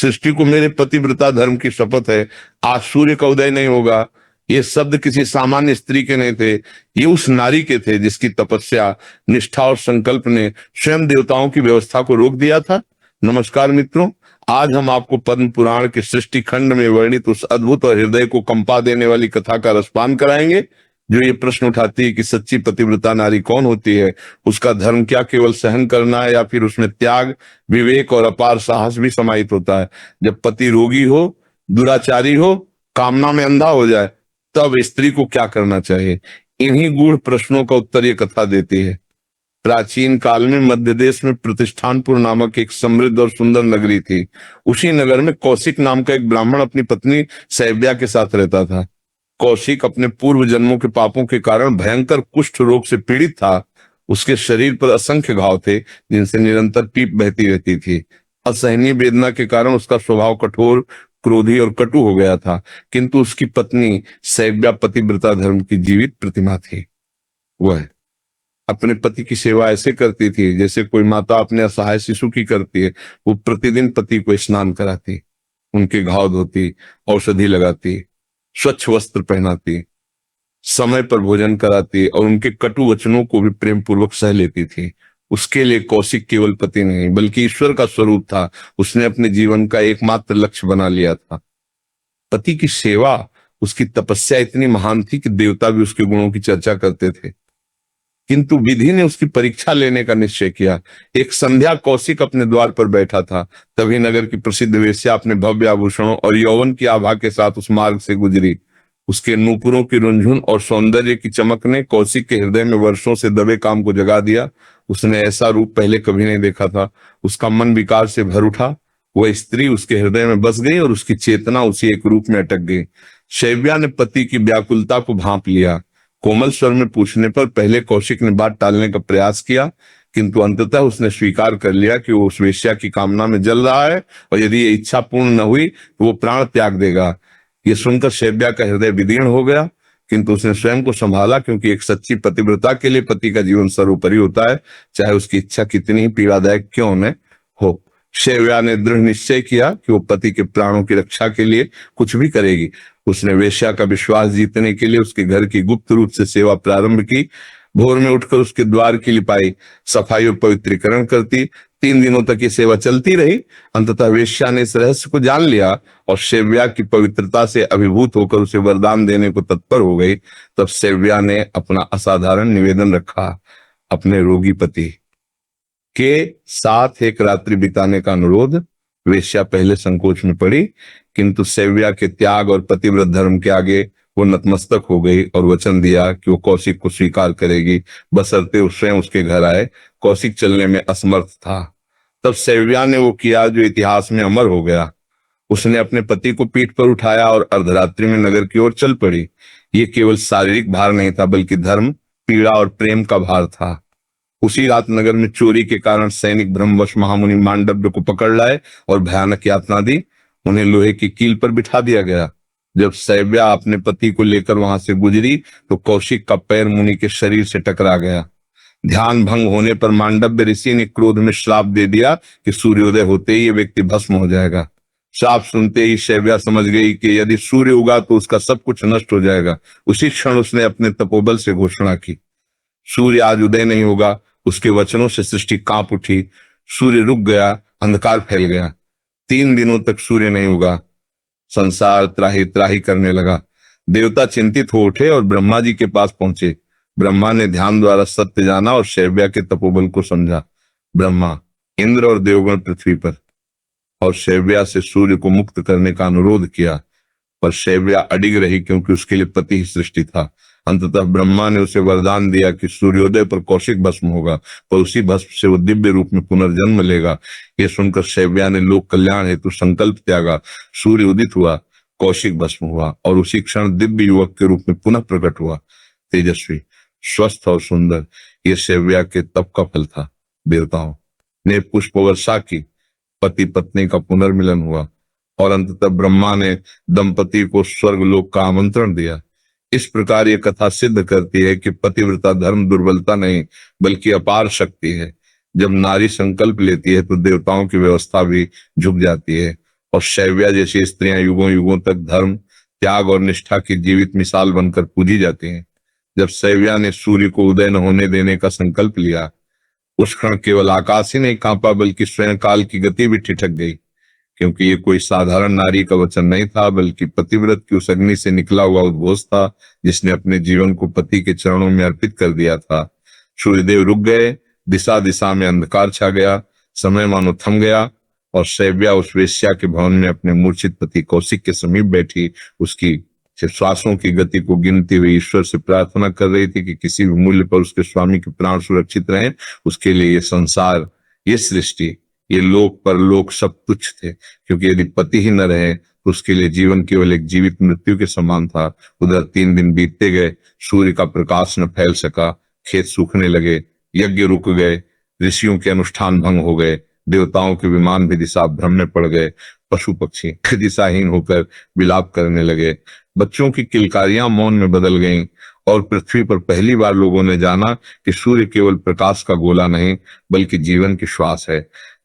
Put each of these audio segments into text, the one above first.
सृष्टि को मेरे पतिव्रता धर्म की शपथ है, आज सूर्य का उदय नहीं होगा। ये शब्द किसी सामान्य स्त्री के नहीं थे, ये उस नारी के थे जिसकी तपस्या, निष्ठा और संकल्प ने स्वयं देवताओं की व्यवस्था को रोक दिया था। नमस्कार मित्रों, आज हम आपको पद्म पुराण के सृष्टि खंड में वर्णित उस अद्भुत और हृदय को कंपा देने वाली कथा का रसपान कराएंगे, जो ये प्रश्न उठाती है कि सच्ची पतिव्रता नारी कौन होती है, उसका धर्म क्या केवल सहन करना है या फिर उसमें त्याग, विवेक और अपार साहस भी समाहित होता है। जब पति रोगी हो, दुराचारी हो, कामना में अंधा हो जाए, तब स्त्री को क्या करना चाहिए? इन्हीं गूढ़ प्रश्नों का उत्तर ये कथा देती है। प्राचीन काल में मध्य देश में प्रतिष्ठानपुर नामक एक समृद्ध और सुंदर नगरी थी। उसी नगर में कौशिक नाम का एक ब्राह्मण अपनी पत्नी सैव्या के साथ रहता था। कौशिक अपने पूर्व जन्मों के पापों के कारण भयंकर कुष्ठ रोग से पीड़ित था। उसके शरीर पर असंख्य घाव थे, जिनसे निरंतर पीप बहती रहती थी। असहनीय वेदना के कारण उसका स्वभाव कठोर, क्रोधी और कटु हो गया था, किंतु उसकी पत्नी सैव्या पतिव्रता धर्म की जीवित प्रतिमा थी। वह अपने पति की सेवा ऐसे करती थी जैसे कोई माता अपने असहाय शिशु की करती है। वो प्रतिदिन पति को स्नान कराती, उनके घाव धोती, औषधि लगाती, स्वच्छ वस्त्र पहनाती, समय पर भोजन कराती और उनके कटु वचनों को भी प्रेम पूर्वक सह लेती थी। उसके लिए कौशिक केवल पति नहीं बल्कि ईश्वर का स्वरूप था। उसने अपने जीवन का एकमात्र लक्ष्य बना लिया था। पति की सेवा, उसकी तपस्या इतनी महान थी कि देवता भी उसके गुणों की चर्चा करते थे। किंतु विधि ने उसकी परीक्षा लेने का निश्चय किया। एक संध्या कौशिक अपने द्वार पर बैठा था, तभी नगर की प्रसिद्ध वेश्या अपने भव्य आभूषणों और यौवन की आभा के साथ उस मार्ग से गुजरी। उसके नूपुरों की रुंझुन और सौंदर्य की चमक ने कौशिक के हृदय में वर्षों से दबे काम को जगा दिया। उसने ऐसा रूप पहले कभी नहीं देखा था। उसका मन विकार से भर उठा। वह स्त्री उसके हृदय में बस गई और उसकी चेतना उसी एक रूप में अटक गई। शैव्या ने पति की व्याकुलता को भांप लिया। कोमल स्वर में पूछने पर पहले कौशिक ने बात टालने का प्रयास किया, किंतु अंततः उसने स्वीकार कर लिया कि वो उस वेश्या की कामना में जल रहा है और यदि ये इच्छा पूर्ण न हुई तो वो प्राण त्याग देगा। ये सुनकर शैव्या का हृदय विदीर्ण हो गया, किंतु उसने स्वयं को संभाला, क्योंकि एक सच्ची पतिव्रता के लिए पति का जीवन सर्वोपरि होता है, चाहे उसकी इच्छा कितनी ही पीड़ादायक क्यों न हो। शैव्या ने दृढ़ निश्चय किया कि वो पति के प्राणों की रक्षा के लिए कुछ भी करेगी। उसने वेश्या का विश्वास जीतने के लिए उसके घर की गुप्त रूप से सेवा प्रारंभ की। भोर में उठकर उसके द्वार की लिपाई, सफाई और पवित्रीकरण करती। 3 दिनों तक ये सेवा चलती रही। अंततः वेश्या ने इस रहस्य को जान लिया और शैव्या की पवित्रता से अभिभूत होकर उसे वरदान देने को तत्पर हो गई। तब शैव्या ने अपना असाधारण निवेदन रखा। अपने रोगी पति के साथ एक रात्रि बिताने का अनुरोध। वेश्या पहले संकोच में पड़ी, किंतु शैव्या के त्याग और पतिव्रत धर्म के आगे वो नतमस्तक हो गई और वचन दिया कि वो कौशिक को स्वीकार करेगी, बशर्ते वो स्वयं उसके घर आए। कौशिक चलने में असमर्थ था। तब शैव्या ने वो किया जो इतिहास में अमर हो गया। उसने अपने पति को पीठ पर उठाया और अर्धरात्रि में नगर की ओर चल पड़ी। ये केवल शारीरिक भार नहीं था, बल्कि धर्म, पीड़ा और प्रेम का भार था। उसी रात नगर में चोरी के कारण सैनिक ब्रह्मवश महामुनि मांडव्य को पकड़ लाए और भयानक यातना दी। उन्हें लोहे की कील पर बिठा दिया गया। जब शैव्या अपने पति को लेकर वहां से गुजरी तो कौशिक का पैर मुनि के शरीर से टकरा गया। ध्यान भंग होने पर मांडव्य ऋषि ने क्रोध में श्राप दे दिया कि सूर्योदय होते ही ये व्यक्ति भस्म हो जाएगा। श्राप सुनते ही शैव्या समझ गई कि यदि सूर्य उगा तो उसका सब कुछ नष्ट हो जाएगा। उसी क्षण उसने अपने तपोबल से घोषणा की, सूर्य आज उदय नहीं होगा। उसके वचनों से सृष्टि कांप उठी। सूर्य रुक गया, अंधकार फैल गया। 3 दिनों तक सूर्य नहीं उगा। संसार त्राही त्राही करने लगा। देवता चिंतित हो उठे और ब्रह्मा जी के पास पहुंचे। ब्रह्मा ने ध्यान द्वारा सत्य जाना और शैव्या के तपोबल को समझा। ब्रह्मा, इंद्र और देवगण पृथ्वी पर और शैव्या से सूर्य को मुक्त करने का अनुरोध किया, पर शैव्या अडिग रही, क्योंकि उसके लिए पति ही सृष्टि था। अंततः ब्रह्मा ने उसे वरदान दिया कि सूर्योदय पर कौशिक भस्म होगा, पर उसी भस्म से वो दिव्य रूप में पुनर्जन्म लेगा। यह सुनकर शैव्या ने लोक कल्याण हेतु संकल्प त्यागा। सूर्य उदित हुआ, कौशिक भस्म हुआ और उसी क्षण दिव्य युवक के रूप में पुनः प्रकट हुआ, तेजस्वी, स्वस्थ और सुंदर। यह शैव्या के तप का फल था। देवताओं ने पुष्प वर्षा की, पति पत्नी का पुनर्मिलन हुआ और अंततः ब्रह्मा ने दंपति को स्वर्ग लोक का आमंत्रण दिया। इस प्रकार ये कथा सिद्ध करती है कि पतिव्रता धर्म दुर्बलता नहीं बल्कि अपार शक्ति है। जब नारी संकल्प लेती है तो देवताओं की व्यवस्था भी झुक जाती है और शैव्या जैसी स्त्रियां युगों युगों तक धर्म, त्याग और निष्ठा की जीवित मिसाल बनकर पूजी जाती हैं। जब शैव्या ने सूर्य को उदय न होने देने का संकल्प लिया, उस क्षण केवल आकाश ही नहीं कांपा बल्कि स्वयं काल की गति भी ठिठक गई, क्योंकि ये कोई साधारण नारी का वचन नहीं था, बल्कि पतिव्रत की उस अग्नि से निकला हुआ उद्घोष था जिसने अपने जीवन को पति के चरणों में अर्पित कर दिया था। सूर्यदेव रुक गए, दिशा दिशा में अंधकार छा गया, समय मानो थम गया, और शैव्या उस वेश्या के भवन में अपने मूर्छित पति कौशिक के समीप बैठी उसकी श्वासों की गति को गिनती हुई ईश्वर से प्रार्थना कर रही थी कि किसी भी मूल्य पर उसके स्वामी के प्राण सुरक्षित रहें। उसके लिए ये संसार, ये सृष्टि, ये लोक परलोक सब तुच्छ थे, क्योंकि यदि पति ही न रहे तो उसके लिए जीवन केवल एक जीवित मृत्यु के समान था। उधर 3 दिन बीतते गए, सूर्य का प्रकाश न फैल सका, खेत सूखने लगे, यज्ञ रुक गए, ऋषियों के अनुष्ठान भंग हो गए, देवताओं के विमान भी दिशा भ्रम में पड़ गए, पशु पक्षी दिशाहीन होकर विलाप करने लगे, बच्चों की किलकारियां मौन में बदल गईं, और पृथ्वी पर पहली बार लोगों ने जाना कि सूर्य केवल प्रकाश का गोला नहीं बल्कि जीवन की श्वास है।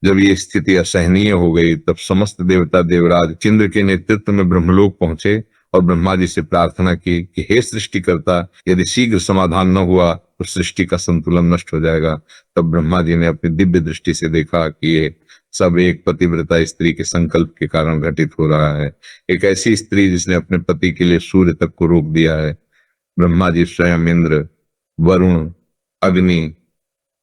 जब ये स्थिति असहनीय हो गई, तब समस्त देवता देवराज इंद्र के नेतृत्व में ब्रह्मलोक पहुंचे और ब्रह्मा जी से प्रार्थना की कि हे सृष्टिकर्ता, यदि शीघ्र समाधान न हुआ तो सृष्टि का संतुलन नष्ट हो जाएगा। तब ब्रह्मा जी ने अपनी दिव्य दृष्टि से देखा कि ये सब एक पतिव्रता स्त्री के संकल्प के कारण घटित हो रहा है, एक ऐसी स्त्री जिसने अपने पति के लिए सूर्य तक को रोक दिया है। ब्रह्मा जी स्वयं इंद्र, वरुण, अग्नि,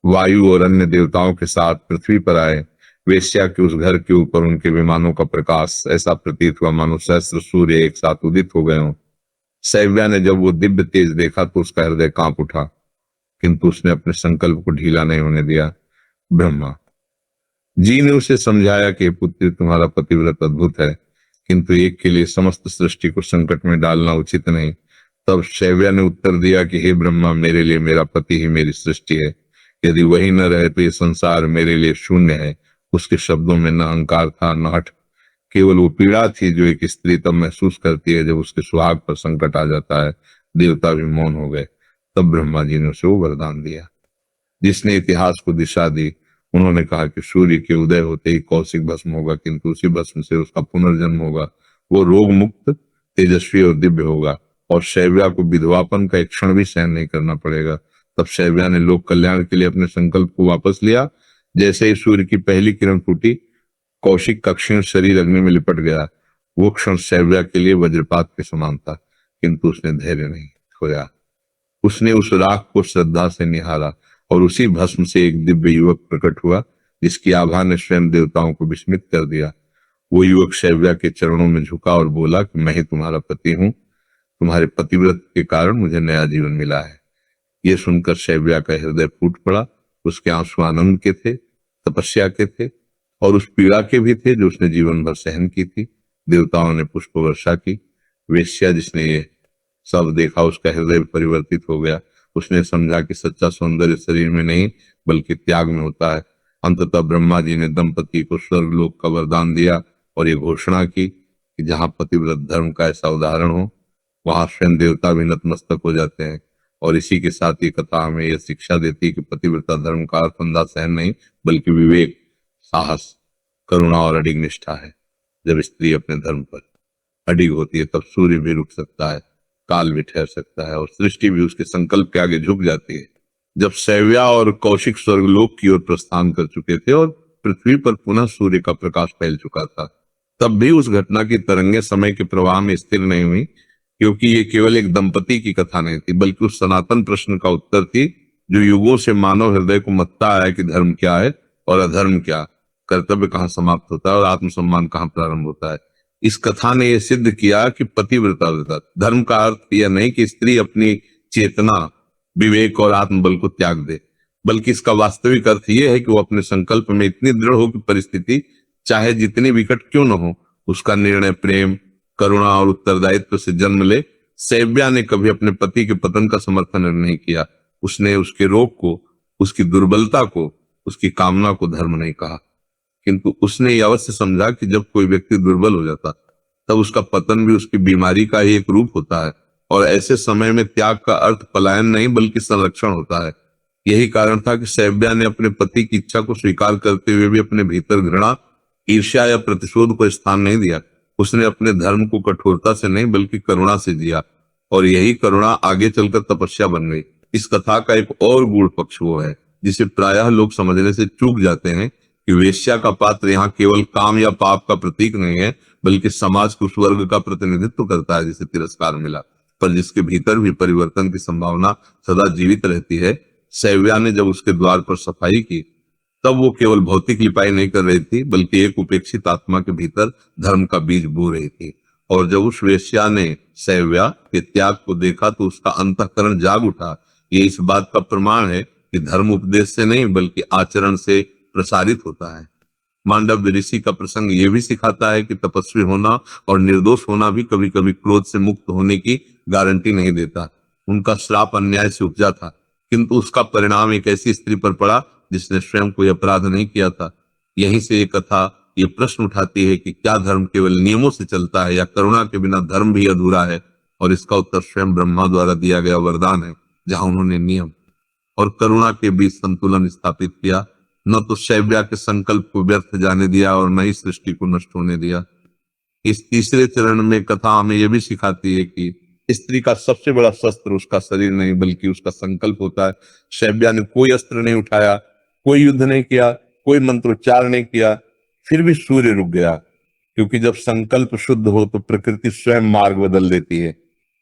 वायु और अन्य देवताओं के साथ पृथ्वी पर आए। वेश्या के उस घर के ऊपर उनके विमानों का प्रकाश ऐसा प्रतीत हुआ मानो सहस्त्र सूर्य एक साथ उदित हो गए हों। शैव्या ने जब वो दिव्य तेज देखा तो उसका हृदय कांप उठा, किंतु उसने अपने संकल्प को ढीला नहीं होने दिया। ब्रह्मा जी ने उसे समझाया कि पुत्र, तुम्हारा पतिव्रत अद्भुत है, किंतु एक के लिए समस्त सृष्टि को संकट में डालना उचित नहीं। तब शैव्या ने उत्तर दिया कि हे ब्रह्मा, मेरे लिए मेरा पति ही मेरी सृष्टि है। यदि वही न रहे तो ये संसार मेरे लिए शून्य है। उसके शब्दों में न अहंकार था न हठ, केवल वो पीड़ा थी जो एक स्त्री तब महसूस करती है जब उसके सुहाग पर संकट आ जाता है। देवता भी मौन हो गए। तब ब्रह्मा जी ने उसे वो वरदान दिया जिसने इतिहास को दिशा दी। उन्होंने कहा कि सूर्य के उदय होते ही कौशिक भस्म होगा, किंतु उसी भस्म से उसका पुनर्जन्म होगा। वो रोग मुक्त, तेजस्वी और दिव्य होगा, और शैव्या को विधवापन का एक क्षण भी सहन नहीं करना पड़ेगा। तब शैव्या ने लोक कल्याण के लिए अपने संकल्प को वापस लिया। जैसे ही सूर्य की पहली किरण फूटी, कौशिक का क्षीण शरीर अग्नि में लिपट गया। वो क्षण शैव्या के लिए वज्रपात के समान था, किंतु उसने धैर्य नहीं खोया। उसने उस राख को श्रद्धा से निहारा, और उसी भस्म से एक दिव्य युवक प्रकट हुआ जिसकी आभा ने स्वयं देवताओं को विस्मित कर दिया। वो युवक शैव्या के चरणों में झुका और बोला कि मैं ही तुम्हारा पति हूं, तुम्हारे पतिव्रत के कारण मुझे नया जीवन मिला है। ये सुनकर शैव्या का हृदय फूट पड़ा। उसके आंसू आनंद के थे, तपस्या के थे, और उस पीड़ा के भी थे जो उसने जीवन भर सहन की थी। देवताओं ने पुष्प वर्षा की। वेश्या जिसने ये सब देखा, उसका हृदय परिवर्तित हो गया। उसने समझा कि सच्चा सौंदर्य शरीर में नहीं बल्कि त्याग में होता है। अंततः ब्रह्मा जी ने दंपति को स्वर्गलोक का वरदान दिया और ये घोषणा की कि जहां पतिव्रत धर्म का ऐसा उदाहरण हो, वहां स्वयं देवता भी नतमस्तक हो जाते हैं। और इसी के साथ ये कथा हमें यह शिक्षा देती है कि पतिव्रता धर्म का अर्थ अंधा सहन नहीं बल्कि विवेक, साहस, करुणा और अडिग निष्ठा है। जब स्त्री अपने धर्म पर अडिग होती है, तब सूर्य भी रुक सकता है, काल भी ठहर सकता है, और सृष्टि भी उसके संकल्प के आगे झुक जाती है। जब शैव्या और कौशिक स्वर्गलोक की ओर प्रस्थान कर चुके थे और पृथ्वी पर पुनः सूर्य का प्रकाश फैल चुका था, तब भी उस घटना की तरंगे समय के प्रवाह में स्थिर नहीं हुई, क्योंकि ये केवल एक दंपति की कथा नहीं थी बल्कि उस सनातन प्रश्न का उत्तर थी जो युगों से मानव हृदय को मत्ता आया कि धर्म क्या है और अधर्म क्या, कर्तव्य कहाँ समाप्त होता है और आत्मसम्मान कहाँ प्रारंभ होता है। इस कथा ने यह सिद्ध किया कि पतिव्रता धर्म का अर्थ यह नहीं कि स्त्री अपनी चेतना, विवेक और आत्मबल को त्याग दे, बल्कि इसका वास्तविक अर्थ यह है कि वो अपने संकल्प में इतनी दृढ़ हो कि परिस्थिति चाहे जितनी विकट क्यों न हो, उसका निर्णय प्रेम, करुणा और उत्तरदायित्व से जन्म ले। शैव्या ने कभी अपने पति के पतन का समर्थन नहीं किया। उसने उसके रोग को, उसकी दुर्बलता को, उसकी कामना को धर्म नहीं कहा, किंतु उसने यह अवश्य समझा कि जब कोई व्यक्ति दुर्बल हो जाता तब उसका पतन भी उसकी बीमारी का ही एक रूप होता है, और ऐसे समय में त्याग का अर्थ पलायन नहीं बल्कि संरक्षण होता है। यही कारण था कि शैव्या ने अपने पति की इच्छा को स्वीकार करते हुए भी अपने भीतर घृणा, ईर्ष्या या प्रतिशोध को स्थान नहीं दिया। उसने अपने धर्म को कठोरता से नहीं बल्कि करुणा से जिया, और यही करुणा आगे चलकर तपस्या बन गई। इस कथा का एक और गूढ़ पक्ष वो है जिसे प्रायः लोग समझने से चूक जाते हैं कि वेश्या का पात्र यहाँ केवल काम या पाप का प्रतीक नहीं है, बल्कि समाज के उस वर्ग का प्रतिनिधित्व करता है जिसे तिरस्कार मिला, पर जिसके भीतर भी परिवर्तन की संभावना सदा जीवित रहती है। सैव्या ने जब उसके द्वार पर सफाई की, तब वो केवल भौतिक लिपाई नहीं कर रही थी, बल्कि एक उपेक्षित आत्मा के भीतर धर्म का बीज बो रही थी। और जब उस वेश्या ने सैव्या के त्याग को देखा तो उसका अंतःकरण जाग उठा। ये इस बात का प्रमाण है कि धर्म उपदेश से नहीं बल्कि आचरण से प्रसारित होता है। मांडव्य ऋषि का प्रसंग ये भी सिखाता है कि तपस्वी होना और निर्दोष होना भी कभी कभी क्रोध से मुक्त होने की गारंटी नहीं देता। उनका श्राप अन्याय से उपजा था, किंतु उसका परिणाम एक ऐसी स्त्री पर पड़ा जिसने स्वयं कोई अपराध नहीं किया था। यहीं से ये कथा ये प्रश्न उठाती है कि क्या धर्म केवल नियमों से चलता है या करुणा के बिना धर्म भी अधूरा है? और इसका उत्तर स्वयं ब्रह्मा द्वारा दिया गया वरदान है, जहां उन्होंने नियम और करुणा के बीच संतुलन स्थापित किया। न तो शैव्या के संकल्प को व्यर्थ जाने दिया और न ही सृष्टि को नष्ट होने दिया। इस तीसरे चरण में कथा हमें यह भी सिखाती है कि स्त्री का सबसे बड़ा शस्त्र उसका शरीर नहीं बल्कि उसका संकल्प होता है। शैव्या ने कोई अस्त्र नहीं उठाया, कोई युद्ध नहीं किया, कोई मंत्रोच्चार नहीं किया, फिर भी सूर्य रुक गया, क्योंकि जब संकल्प शुद्ध हो तो प्रकृति स्वयं मार्ग बदल देती है।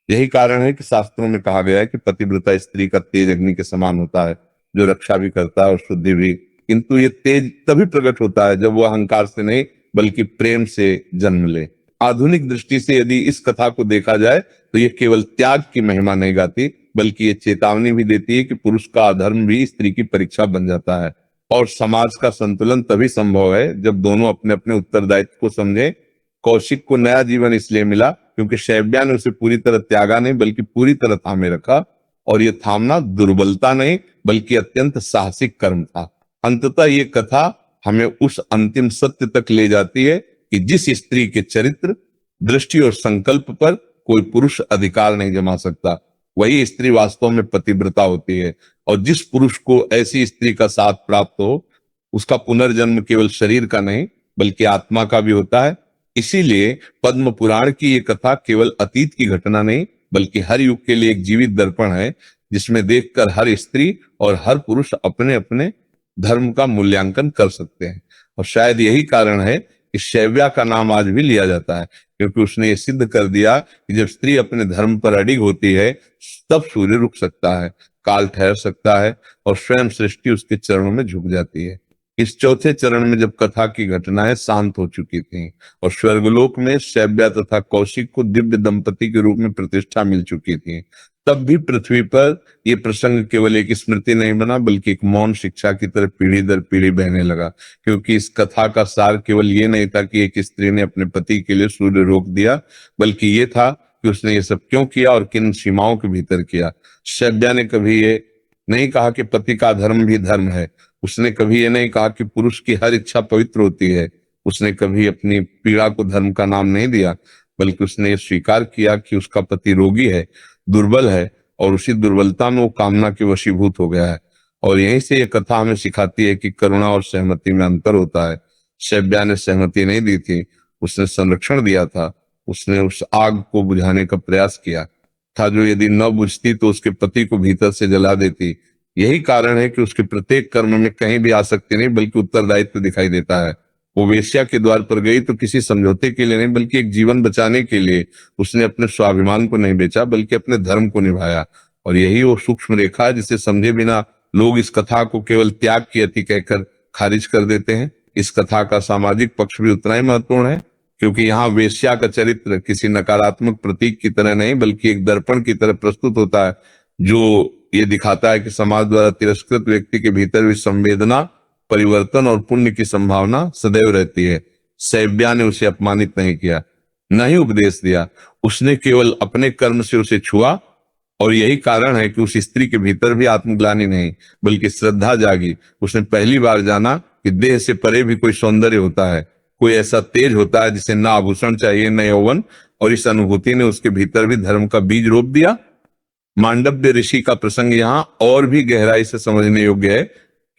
यही कारण है कि शास्त्रों में कहा गया है कि पतिव्रता स्त्री का तेज अग्नि के समान होता है, जो रक्षा भी करता है और शुद्धि भी। किंतु ये तेज तभी प्रकट होता है जब वो अहंकार से नहीं बल्कि प्रेम से जन्म ले। आधुनिक दृष्टि से यदि इस कथा को देखा जाए तो ये केवल त्याग की महिमा नहीं गाती, बल्कि ये चेतावनी भी देती है कि पुरुष का अधर्म भी स्त्री की परीक्षा बन जाता है। और समाज का संतुलन तभी संभव है जब दोनों अपने अपने उत्तरदायित्व को समझे। कौशिक को नया जीवन इसलिए मिला क्योंकि शैव्या ने उसे पूरी तरह त्यागा नहीं बल्कि पूरी तरह थामे रखा, और ये थामना दुर्बलता नहीं बल्कि अत्यंत साहसिक कर्म था। अंततः ये कथा हमें उस अंतिम सत्य तक ले जाती है कि जिस स्त्री के चरित्र, दृष्टि और संकल्प पर कोई पुरुष अधिकार नहीं जमा सकता, वही स्त्री वास्तव में पतिव्रता होती है। और जिस पुरुष को ऐसी स्त्री का साथ प्राप्त हो, उसका पुनर्जन्म केवल शरीर का नहीं बल्कि आत्मा का भी होता है। इसीलिए पद्म पुराण की ये कथा केवल अतीत की घटना नहीं बल्कि हर युग के लिए एक जीवित दर्पण है, जिसमें देखकर हर स्त्री और हर पुरुष अपने अपने धर्म का मूल्यांकन कर सकते हैं। और शायद यही कारण है कि शैव्या का नाम आज भी लिया जाता है, क्योंकि उसने ये सिद्ध कर दिया कि जब स्त्री अपने धर्म पर अडिग होती है तब सूर्य रुक सकता है, काल ठहर सकता है और स्वयं सृष्टि उसके चरणों में झुक जाती है। इस चौथे चरण में जब कथा की घटनाएं शांत हो चुकी थीं और स्वर्गलोक में शैव्या तथा कौशिक को दिव्य दंपति के रूप में प्रतिष्ठा मिल चुकी थी, तब भी पृथ्वी पर यह प्रसंग केवल एक स्मृति नहीं बना बल्कि एक मौन शिक्षा की तरह पीढ़ी दर पीढ़ी बहने लगा। क्योंकि इस कथा का सार केवल ये नहीं था कि एक स्त्री ने अपने पति के लिए सूर्य रोक दिया, बल्कि ये था कि उसने ये सब क्यों किया और किन सीमाओं के भीतर किया। शैव्या ने कभी ये नहीं कहा कि पति का धर्म भी धर्म है, उसने कभी ये नहीं कहा कि पुरुष की हर इच्छा पवित्र होती है, उसने कभी अपनी पीड़ा को धर्म का नाम नहीं दिया, बल्कि उसने ये स्वीकार किया कि उसका पति रोगी है, दुर्बल है और उसी दुर्बलता में वो कामना के वशीभूत हो गया है। और यहीं से ये कथा हमें सिखाती है कि करुणा और सहमति में अंतर होता है। शैव्या ने सहमति नहीं दी थी, उसने संरक्षण दिया था। उसने उस आग को बुझाने का प्रयास किया था जो यदि न बुझती तो उसके पति को भीतर से जला देती। यही कारण है कि उसके प्रत्येक कर्म में कहीं भी आसक्ति नहीं बल्कि उत्तरदायित्व दिखाई देता है। वो वेश्या के द्वार पर गई तो किसी समझौते के लिए नहीं बल्कि एक जीवन बचाने के लिए। उसने अपने स्वाभिमान को नहीं बेचा बल्कि अपने धर्म को निभाया। और यही वो सूक्ष्म रेखा है जिसे समझे बिना लोग इस कथा को केवल त्याग की अति कहकर खारिज कर देते हैं। इस कथा का सामाजिक पक्ष भी उतना ही महत्वपूर्ण है, क्योंकि यहाँ वेश्या का चरित्र किसी नकारात्मक प्रतीक की तरह नहीं बल्कि एक दर्पण की तरह प्रस्तुत होता है, जो ये दिखाता है कि समाज द्वारा तिरस्कृत व्यक्ति के भीतर भी संवेदना, परिवर्तन और पुण्य की संभावना सदैव रहती है। शैव्या ने उसे अपमानित नहीं किया, न ही उपदेश दिया, उसने केवल अपने कर्म से उसे छुआ। और यही कारण है कि उस स्त्री के भीतर भी आत्मग्लानि नहीं बल्कि श्रद्धा जागी। उसने पहली बार जाना कि देह से परे भी कोई सौंदर्य होता है, कोई ऐसा तेज होता है जिसे न आभूषण चाहिए न यौवन। और इस अनुभूति ने उसके भीतर भी धर्म का बीज रोप दिया। मांडव्य ऋषि का प्रसंग यहाँ और भी गहराई से समझने योग्य है,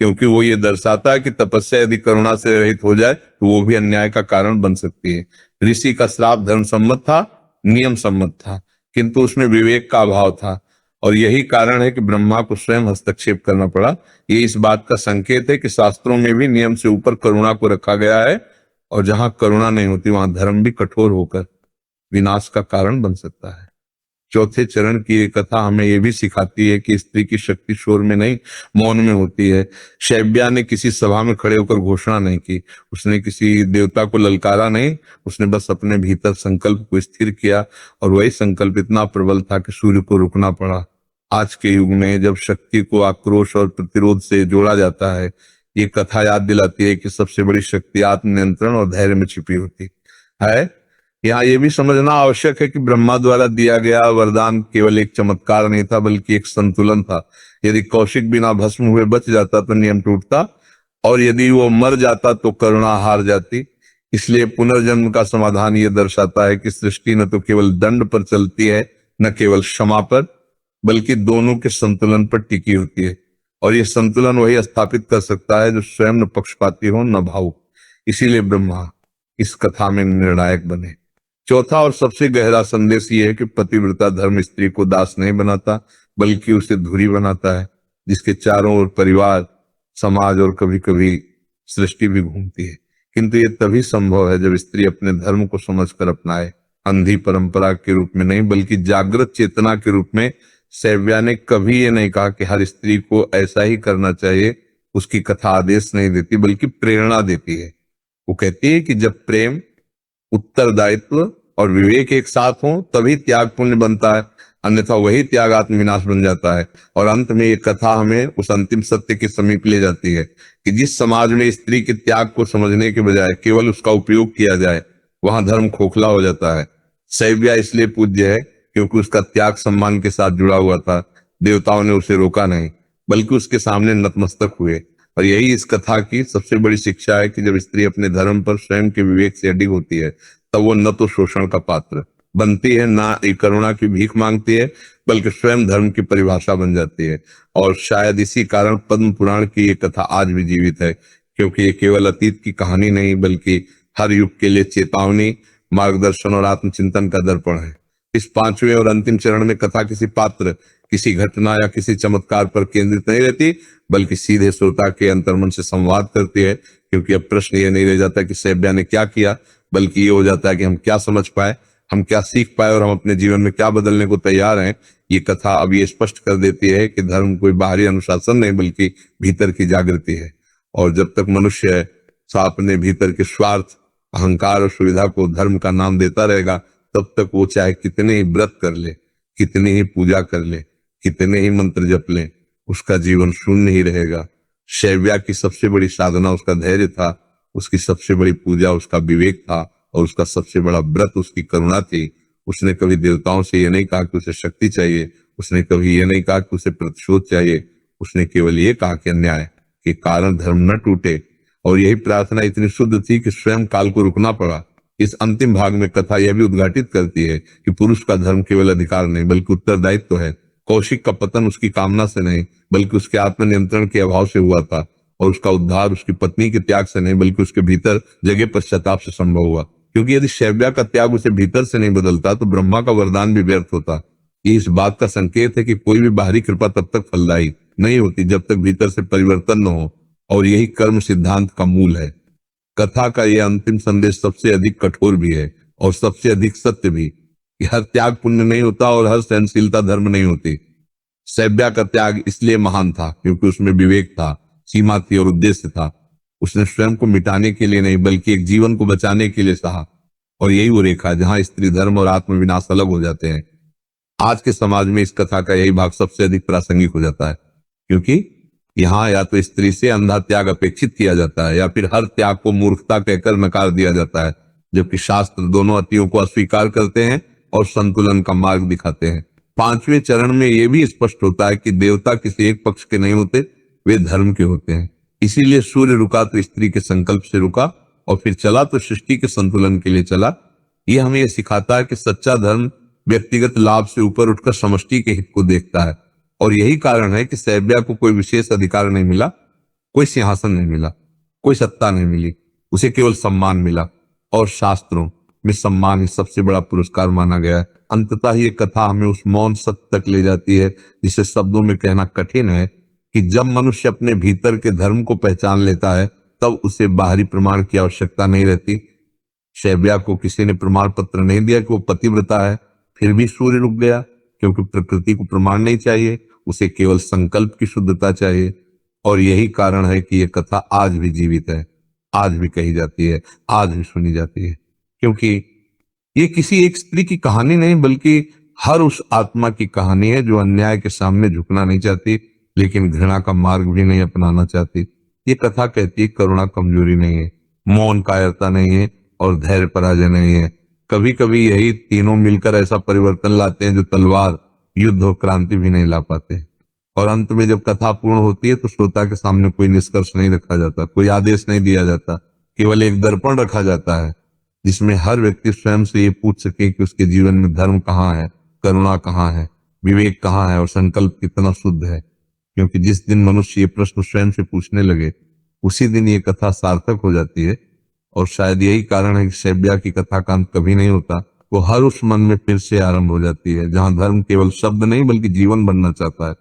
क्योंकि वो ये दर्शाता है कि तपस्या यदि करुणा से रहित हो जाए तो वो भी अन्याय का कारण बन सकती है। ऋषि का श्राप धर्म सम्मत था, नियम सम्मत था, किंतु उसमें विवेक का अभाव था, और यही कारण है कि ब्रह्मा को स्वयं हस्तक्षेप करना पड़ा। ये इस बात का संकेत है कि शास्त्रों में भी नियम से ऊपर करुणा को रखा गया है, और जहां करुणा नहीं होती वहां धर्म भी कठोर होकर विनाश का कारण बन सकता है। चौथे चरण की ये कथा हमें यह भी सिखाती है कि स्त्री की शक्ति शोर में नहीं, मौन में होती है। शैब्या ने किसी सभा में खड़े होकर घोषणा नहीं की, उसने किसी देवता को ललकारा नहीं, उसने बस अपने भीतर संकल्प को स्थिर किया, और वही संकल्प इतना प्रबल था कि सूर्य को रुकना पड़ा। आज के युग में जब शक्ति को आक्रोश और प्रतिरोध से जोड़ा जाता है, ये कथा याद दिलाती है कि सबसे बड़ी शक्ति आत्मनियंत्रण और धैर्य में छिपी होती है। यहाँ ये भी समझना आवश्यक है कि ब्रह्मा द्वारा दिया गया वरदान केवल एक चमत्कार नहीं था, बल्कि एक संतुलन था। यदि कौशिक बिना भस्म हुए बच जाता तो नियम टूटता, और यदि वो मर जाता तो करुणा हार जाती। इसलिए पुनर्जन्म का समाधान ये दर्शाता है कि सृष्टि न तो केवल दंड पर चलती है, न केवल क्षमा पर, बल्कि दोनों के संतुलन पर टिकी होती है। और ये संतुलन वही स्थापित कर सकता है जो स्वयं न पक्षपाती हो न भावुक। इसीलिए ब्रह्मा इस कथा में निर्णायक बने। चौथा और सबसे गहरा संदेश ये है कि पतिव्रता धर्म स्त्री को दास नहीं बनाता, बल्कि उसे धुरी बनाता है, जिसके चारों ओर परिवार, समाज और कभी कभी सृष्टि भी घूमती है। किंतु ये तभी संभव है जब स्त्री अपने धर्म को समझकर अपनाए, अंधी परंपरा के रूप में नहीं, बल्कि जागृत चेतना के रूप में। शैव्या ने कभी ये नहीं कहा कि हर स्त्री को ऐसा ही करना चाहिए। उसकी कथा आदेश नहीं देती, बल्कि प्रेरणा देती है। वो कहती है कि जब प्रेम, उत्तरदायित्व और विवेक एक साथ हो तभी त्याग पुण्य बनता है, अन्यथा वही त्याग आत्मविनाश बन जाता है। और अंत में ये कथा हमें उस अंतिम सत्य के समीप ले जाती है कि जिस समाज में स्त्री के त्याग को समझने के बजाय केवल उसका उपयोग किया जाए, वहां धर्म खोखला हो जाता है। शैव्या इसलिए पूज्य है क्योंकि उसका त्याग सम्मान के साथ जुड़ा हुआ था। देवताओं ने उसे रोका नहीं, बल्कि उसके सामने नतमस्तक हुए। और यही इस कथा की सबसे बड़ी शिक्षा है कि जब स्त्री अपने धर्म पर स्वयं के विवेक से अडिग होती है, तब वो न तो शोषण का पात्र बनती है, ना करुणा की भीख मांगती है, बल्कि स्वयं धर्म की परिभाषा बन जाती है। और शायद इसी कारण पद्म पुराण की ये कथा आज भी जीवित है, क्योंकि ये केवल अतीत की कहानी नहीं, बल्कि हर युग के लिए चेतावनी, मार्गदर्शन और आत्मचिंतन का दर्पण है। इस पांचवें और अंतिम चरण में कथा किसी पात्र, किसी घटना या किसी चमत्कार पर केंद्रित नहीं रहती, बल्कि सीधे श्रोता के अंतर्मन से संवाद करती है। क्योंकि अब प्रश्न ये नहीं रह जाता कि शैव्या ने क्या किया, बल्कि ये हो जाता है कि हम क्या समझ पाए, हम क्या सीख पाए, और हम अपने जीवन में क्या बदलने को तैयार हैं। ये कथा अब ये स्पष्ट कर देती है कि धर्म कोई बाहरी अनुशासन नहीं, बल्कि भीतर की जागृति है। और जब तक मनुष्य अपने भीतर के स्वार्थ, अहंकार और सुविधा को धर्म का नाम देता रहेगा, तब तक वो चाहे कितने ही व्रत कर ले, कितनी ही पूजा कर ले, कितने ही मंत्र जप ले, उसका जीवन शून्य ही रहेगा। शैव्या की सबसे बड़ी साधना उसका धैर्य था, उसकी सबसे बड़ी पूजा उसका विवेक था, और उसका सबसे बड़ा व्रत उसकी करुणा थी। उसने कभी देवताओं से ये नहीं कहा कि उसे शक्ति चाहिए, उसने कभी ये नहीं कहा कि उसे प्रतिशोध चाहिए। उसने केवल ये कहा कि अन्याय के कारण धर्म न टूटे। और यही प्रार्थना इतनी शुद्ध थी कि स्वयं काल को रुकना पड़ा। इस अंतिम भाग में कथा यह भी उद्घाटित करती है कि पुरुष का धर्म केवल अधिकार नहीं, बल्कि उत्तरदायित्व है। कौशिक का पतन उसकी कामना से नहीं, बल्कि उसके आत्मनियंत्रण के अभाव से हुआ था, और उसका उद्धार उसकी पत्नी के त्याग से नहीं, बल्कि उसके भीतर जगे पश्चाताप से संभव हुआ। क्योंकि यदि शैव्या का त्याग उसे भीतर से नहीं बदलता, तो ब्रह्मा का वरदान भी व्यर्थ होता। ये इस बात का संकेत है कि कोई भी बाहरी कृपा तब तक फलदायी नहीं होती जब तक भीतर से परिवर्तन न हो, और यही कर्म सिद्धांत का मूल है। कथा का यह अंतिम संदेश सबसे अधिक कठोर भी है और सबसे अधिक सत्य भी, कि हर त्याग पुण्य नहीं होता और हर सहनशीलता धर्म नहीं होती। शैव्या का त्याग इसलिए महान था क्योंकि उसमें विवेक था, सीमा थी और उद्देश्य था। उसने स्वयं को मिटाने के लिए नहीं, बल्कि एक जीवन को बचाने के लिए सहा। और यही वो रेखा है जहां स्त्री धर्म और आत्मविनाश अलग हो जाते हैं। आज के समाज में इस कथा का यही भाग सबसे अधिक प्रासंगिक हो जाता है, क्योंकि यहाँ या तो स्त्री से अंधा त्याग अपेक्षित किया जाता है, या फिर हर त्याग को मूर्खता कहकर नकार दिया जाता है, जबकि शास्त्र दोनों अतियों को अस्वीकार करते हैं और संतुलन का मार्ग दिखाते हैं। पांचवें चरण में यह भी स्पष्ट होता है कि देवता किसी एक पक्ष के नहीं होते, वे धर्म के होते हैं। इसीलिए सूर्य रुका तो स्त्री के संकल्प से रुका, और फिर चला तो सृष्टि के संतुलन के लिए चला। यह हमें यह सिखाता है कि सच्चा धर्म व्यक्तिगत लाभ से ऊपर उठकर समष्टि के हित को देखता है। और यही कारण है कि शैव्या को कोई विशेष अधिकार नहीं मिला, कोई सिंहासन नहीं मिला, कोई सत्ता नहीं मिली, उसे केवल सम्मान मिला। और शास्त्रों में सम्मान ही सबसे बड़ा पुरस्कार माना गया है। अंततः ये कथा हमें उस मौन सत्य तक ले जाती है जिसे शब्दों में कहना कठिन है, कि जब मनुष्य अपने भीतर के धर्म को पहचान लेता है तब उसे बाहरी प्रमाण की आवश्यकता नहीं रहती। शैब्या को किसी ने प्रमाण पत्र नहीं दिया कि वो पतिव्रता है, फिर भी सूर्य रुक गया, क्योंकि प्रकृति को प्रमाण नहीं चाहिए, उसे केवल संकल्प की शुद्धता चाहिए। और यही कारण है कि यह कथा आज भी जीवित है, आज भी कही जाती है, आज भी सुनी जाती है। क्योंकि ये किसी एक स्त्री की कहानी नहीं, बल्कि हर उस आत्मा की कहानी है जो अन्याय के सामने झुकना नहीं चाहती, लेकिन घृणा का मार्ग भी नहीं अपनाना चाहती। ये कथा कहती है करुणा कमजोरी नहीं है, मौन कायरता नहीं है, और धैर्य पराजय नहीं है। कभी कभी यही तीनों मिलकर ऐसा परिवर्तन लाते हैं जो तलवार, युद्ध और क्रांति भी नहीं ला पाते। और अंत में जब कथा पूर्ण होती है तो श्रोता के सामने कोई निष्कर्ष नहीं रखा जाता, कोई आदेश नहीं दिया जाता, केवल एक दर्पण रखा जाता है जिसमें हर व्यक्ति स्वयं से ये पूछ सके कि उसके जीवन में धर्म कहाँ है, करुणा कहाँ है, विवेक कहाँ है और संकल्प कितना शुद्ध है। क्योंकि जिस दिन मनुष्य ये प्रश्न स्वयं से पूछने लगे, उसी दिन ये कथा सार्थक हो जाती है। और शायद यही कारण है कि शैब्या की कथा का अंत कभी नहीं होता, वो हर उस मन में फिर से आरंभ हो जाती है जहां धर्म केवल शब्द नहीं बल्कि जीवन बनना चाहता है।